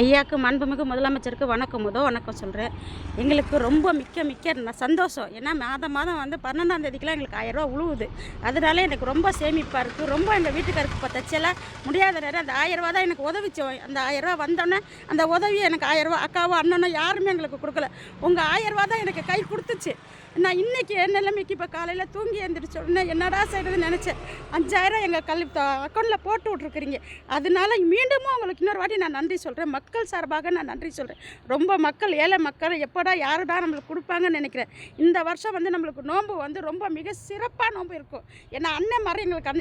ஐயாவுக்கு மாண்புமிகு முதலமைச்சருக்கு வணக்கம் சொல்கிறேன். எங்களுக்கு ரொம்ப மிக்க சந்தோஷம். ஏன்னா மாதம் வந்து 12ஆம் தேதிக்கெலாம் எங்களுக்கு 1000 ரூபா உழுவுது. அதனால எனக்கு ரொம்ப சேமிப்பாக இருக்குது. ரொம்ப எங்கள் வீட்டுக்காருக்கு இப்போ தச்செல்லாம் முடியாத நேரம் அந்த 1000 ரூபா தான் எனக்கு உதவிச்சோம். அந்த 1000 ரூபா வந்தோடனே அந்த உதவி எனக்கு 1000 ரூபா அக்காவோ அண்ணனோ யாருமே எங்களுக்கு கொடுக்கல. உங்கள் 1000 ரூபா தான் எனக்கு கை கொடுத்துச்சு. நான் இன்றைக்கி என் நிலைமைக்கு இப்போ காலையில் தூங்கி எழுந்திரிச்ச உடனே என்னடா செய்கிறதுன்னு நினச்சேன். 5000 எங்கள் அக்கௌண்ட்டில் போட்டு விட்ருக்குறீங்க. அதனால மீண்டும் உங்களுக்கு இன்னொரு வாட்டி நான் நன்றி சொல்கிறேன். மக்கள் சார்பாக நான் நன்றி சொல்கிறேன். ரொம்ப மக்கள் ஏழை மக்கள் எப்படா யாருடா நம்மளுக்கு கொடுப்பாங்கன்னு நினைக்கிறேன். இந்த வருஷம் வந்து நம்மளுக்கு நோன்பு வந்து ரொம்ப மிக சிறப்பாக நோன்பு இருக்கும். ஏன்னா அண்ணன் மாதிரி எங்களுக்கு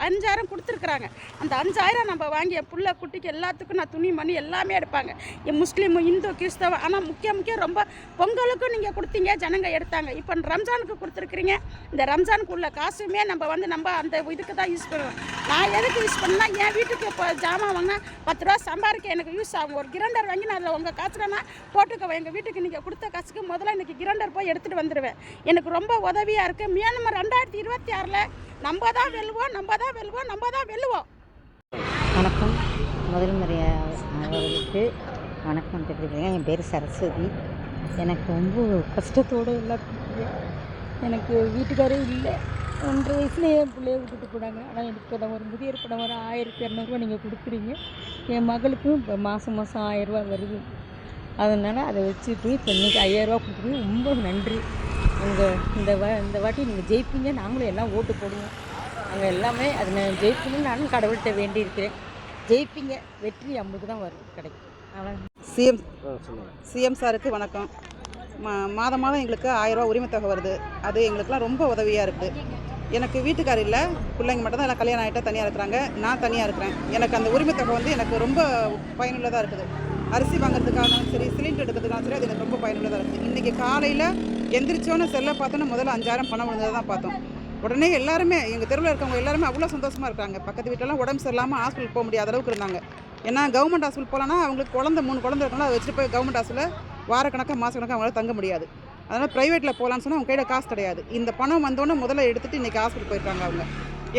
5000 கொடுத்துருக்குறாங்க. அந்த 5000 நம்ம வாங்கி என் புள்ள குட்டிக்கு எல்லாத்துக்கும் நான் துணி மணி எல்லாமே எடுப்பாங்க. என் முஸ்லீமு இந்து கிறிஸ்தவம். ஆனால் முக்கியம் ரொம்ப பொங்கலுக்கும் நீங்கள் கொடுத்தீங்க, ஜனங்க எடுத்தாங்க. இப்போ ரம்ஜானுக்கு கொடுத்துருக்குறீங்க. இந்த ரம்ஜானுக்கு உள்ள காசுமே நம்ம அந்த இதுக்கு தான் யூஸ் பண்ணுவோம். நான் எதுக்கு யூஸ் பண்ணேன்னா என் வீட்டுக்கு இப்போ ஜாமான் வாங்கினா 10 ரூபா சம்பாதிக்க எனக்கு யூஸ் ஆகும். ஒரு கிரைண்டர் வாங்கி நான் அதில் உங்கள் காசுக்கு நான் போட்டுக்குவேன். எங்கள் வீட்டுக்கு நீங்கள் கொடுத்த காசுக்கு முதல்ல இன்றைக்கி கிரைண்டர் போய் எடுத்துகிட்டு வந்துடுவேன். எனக்கு ரொம்ப உதவியாக இருக்குது. மேலும் 2026 நம்ம தான் வெல்லுவோம். வணக்கம். முதல் அவர்களுக்கு வணக்கம் தெரிவிக்கிறேன். என் பேர் சரஸ்வதி. எனக்கு ரொம்ப கஷ்டத்தோடு எல்லாத்துக்கும் எனக்கு வீட்டுக்காரே இல்லை. 1.5 வயசுலேயே என் பிள்ளைய விட்டுட்டு போனாங்க. ஆனால் எனக்கு நான் ஒரு முதியோர் பணம் வர 1200 நீங்கள் கொடுக்குறீங்க. என் மகளுக்கும் இப்போ மாதம் 1000 ரூபா வருது. அதனால் அதை வச்சுட்டு இப்போ இன்றைக்கி 5000 ரூபா கொடுக்குறீங்க. ரொம்ப நன்றி. இந்த வாட்டி நீங்கள் ஜெயிப்பீங்க. நாங்களும் எல்லாம் ஓட்டு போடுவோம். நாங்கள் எல்லாமே அதை நான் ஜெயிக்கணும்னு நானும் கடவுள்கிட்ட வேண்டியிருக்கிறேன். ஜெயிப்பீங்க. வெற்றி நம்மளுக்கு தான் கிடைக்கும். சிஎம் சாருக்கு வணக்கம். மாதம் எங்களுக்கு 1000 ரூபா உரிமை தொகை வருது. அது எங்களுக்குலாம் ரொம்ப உதவியாக இருக்குது. எனக்கு வீட்டுக்கார் இல்லை, பிள்ளைங்க மட்டும் தான் எல்லாம் கல்யாணம் ஆகிட்டா தனியாக இருக்கிறாங்க. நான் தனியாக இருக்கிறேன். எனக்கு அந்த உரிமை தொகை வந்து எனக்கு ரொம்ப பயனுள்ளதாக இருக்குது. அரிசி வாங்குறதுக்காகவும் சரி, சிலிண்டர் எடுக்கிறதுக்காகவும் சரி, அது எனக்கு ரொம்ப பயனுள்ளதாக இருக்குது. இன்றைக்கி காலையில் எந்திரிச்சோன்னு செல்லை பார்த்தோன்னா முதல்ல 5000 பணம் விழுந்ததை தான் பார்த்தோம். உடனே எல்லாருமே எங்கள் தெருவில் இருக்கவங்க எல்லாருமே அவ்வளோ சந்தோஷமாக இருக்காங்க. பக்கத்து வீட்டிலலாம் உடம்பு சரியில்லாமல் ஹாஸ்பிட்டல் போக முடியாத அளவுக்கு இருந்தாங்க. ஏன்னா கவர்மெண்ட் ஹாஸ்பிட்டல் போகலான்னா அவங்களுக்கு 3 குழந்தை இருக்கணும். அதை வச்சுட்டு போய் கவர்மெண்ட் ஹாஸ்பிட்டலில் வாரக்கணக்காக மாதக்கணக்காக அவங்களால தங்க முடியாது. அதனால் ப்ரைவேட்டில் போகலான்னு சொன்னால் அவங்க கையில் காசு கிடையாது. இந்த பணம் வந்தோன்னே முதல்ல எடுத்துகிட்டு இன்றைக்கி ஹாஸ்பிட்டல் போயிருக்காங்க அவங்க.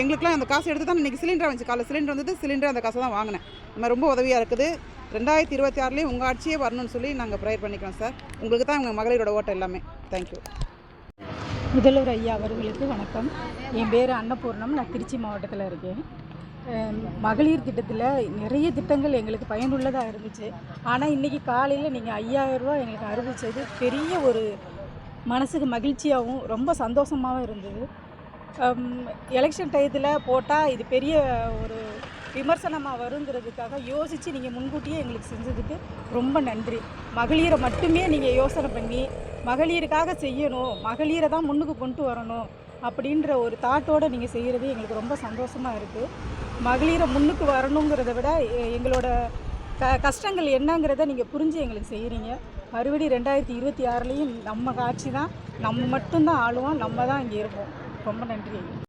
எங்களுக்குலாம் அந்த காசு எடுத்து தான் இன்றைக்கி சிலிண்டர் வந்துச்சு. காலையில் சிலிண்டர் வந்தது, சிலிண்டர் அந்த காசை தான் வாங்கினேன். நம்ம ரொம்ப உதவியாக இருக்குது. 2026 உங்கள் ஆட்சியே வரணும்னு சொல்லி நாங்கள் ப்ரேயர் பண்ணிக்கிறோம் சார். உங்களுக்கு தான் உங்கள் மகளிரோட ஓட்டம் எல்லாமே. தேங்க்யூ. முதல்வர் ஐயா அவர்களுக்கு வணக்கம். என் பேர் அன்னபூர்ணம். நான் திருச்சி மாவட்டத்தில் இருக்கேன். மகளிர் திட்டத்தில் நிறைய திட்டங்கள் எங்களுக்கு பயனுள்ளதாக இருந்துச்சு. ஆனால் இன்றைக்கி காலையில் நீங்கள் 5000 ரூபா எங்களுக்கு அறிவித்தது பெரிய ஒரு மனசுக்கு மகிழ்ச்சியாகவும் ரொம்ப சந்தோஷமாகவும் இருந்தது. எலெக்ஷன் டயத்தில் போட்டால் இது பெரிய ஒரு விமர்சனமாக வருங்கிறதுக்காக யோசித்து நீங்கள் முன்கூட்டியே எங்களுக்கு செஞ்சதுக்கு ரொம்ப நன்றி. மகளிரை மட்டுமே நீங்கள் யோசனை பண்ணி மகளிருக்காக செய்யணும், மகளிரை தான் முன்னுக்கு கொண்டு வரணும் அப்படின்ற ஒரு தாட்டோடு நீங்கள் செய்கிறது எங்களுக்கு ரொம்ப சந்தோஷமாக இருக்குது. மகளிரை முன்னுக்கு வரணுங்கிறத விட எங்களோட கஷ்டங்கள் என்னங்கிறத நீங்கள் புரிஞ்சு எங்களுக்கு செய்கிறீங்க. மறுபடியும் 2026 நம்ம ஆட்சி தான், நம்ம மட்டும்தான் ஆளுவோம், நம்ம தான் இங்கே இருப்போம். ரொம்ப நன்றி.